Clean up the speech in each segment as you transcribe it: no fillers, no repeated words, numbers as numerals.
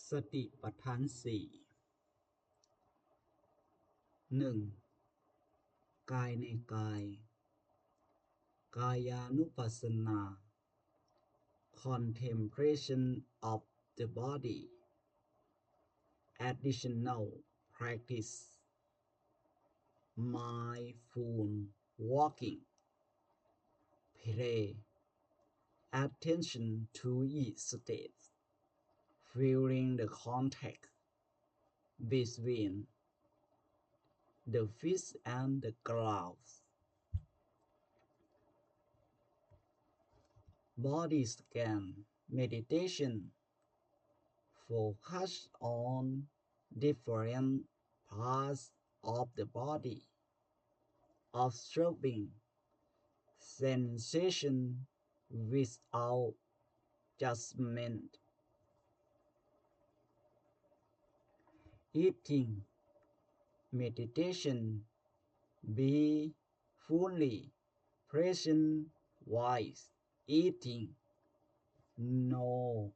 สติปัฏฐานสี่หนึ่งกายในกายกายานุปัสสนา contemplation of the body additional practice mindful walking pay attention to each state feeling the contact between the feet and the ground body scan meditation focus on different parts of the body, observing sensation without judgment. Eating meditation be fully present while eating, noticing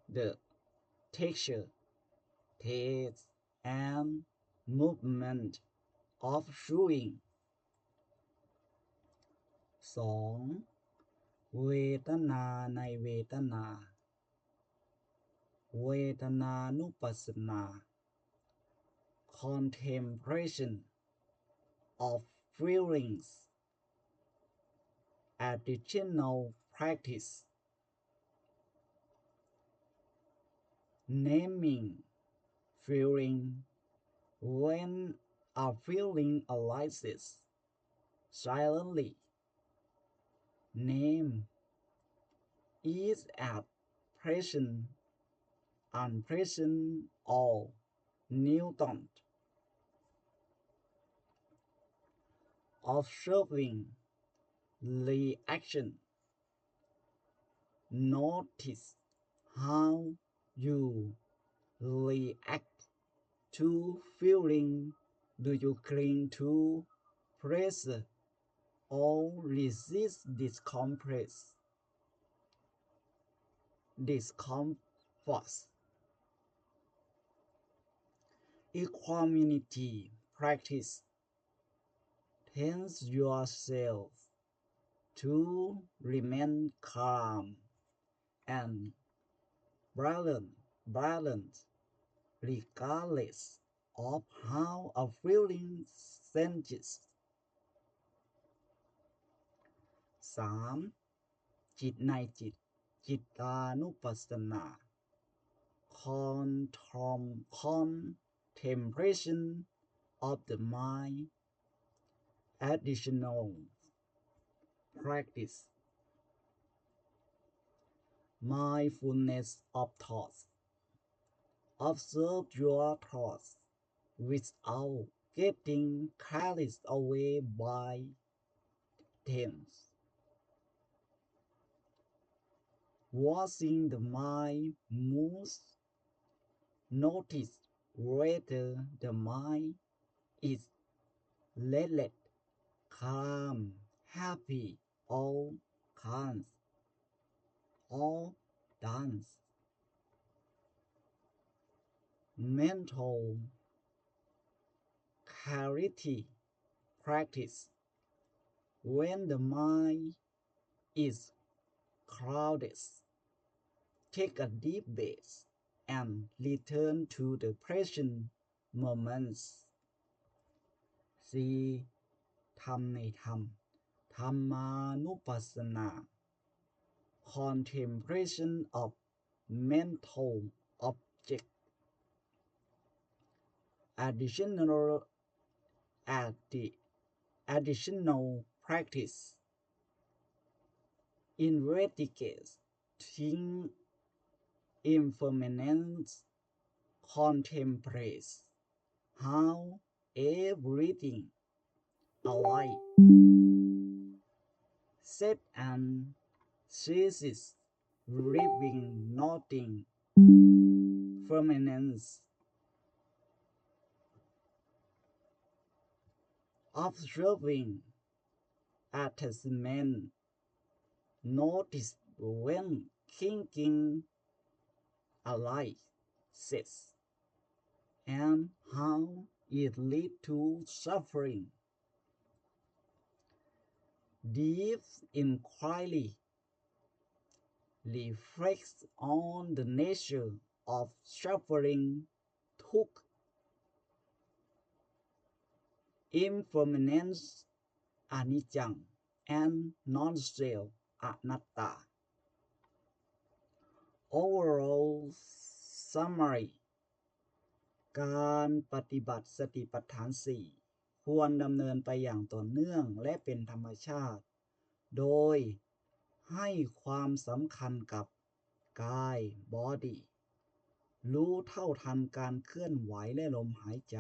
the texture, taste, and movement of chewing. 2. เวทนาในเวทนาเวทนานุปัสสนา contemplation of feelings additional practice naming feeling when a feeling arises silently name is at present unpresent or Newton observing reaction notice how you react to feeling do you cling to pressure or resist discomfort equanimity practice tense yourself to remain calm and balanced regardless of how a feeling changes. 3. จิตในจิตจิตานุปัสสนา contemplation of the mind additional practice mindfulness of thoughts observe your thoughts without getting carried away by them watching the mind moves notice whether the mind is restless calm happy or calm or dance mental clarity practice when the mind is crowded take a deep breath and return to the present moments 4. ธรรมในธรรมธรรมานุปัสสนา contemplation of mental object additional practice investigating impermanence contemplates how everything alive set and ceases living nothing permanence observing attachment notice when thinking arises and how it leads to suffering. Deep inquiry reflects on the nature of suffering, ทุกข์ impermanence อนิจจัง and non-self อนัตตา Overall summary การปฏิบัติสติปัฏฐาน 4 ควรดำเนินไปอย่างต่อเนื่องและเป็นธรรมชาติ โดยให้ความสำคัญกับกาย body รู้เท่าทันการเคลื่อนไหวและลมหายใจ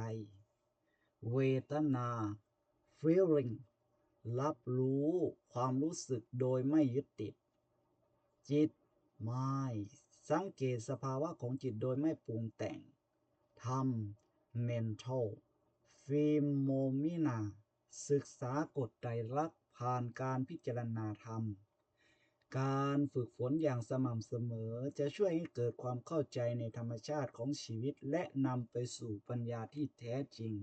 เวทนา feeling รับรู้ความรู้สึกโดยไม่ยึดติด จิต mind สังเกตสภาวะของจิตโดยไม่ปรุงแต่ง ธรรม mental phenomena ศึกษากฎไตรลักษณ์ผ่านการพิจารณาธรรม การฝึกฝนอย่างสม่ำเสมอจะช่วยให้เกิดความเข้าใจในธรรมชาติของชีวิตและนำไปสู่ปัญญาที่แท้จริง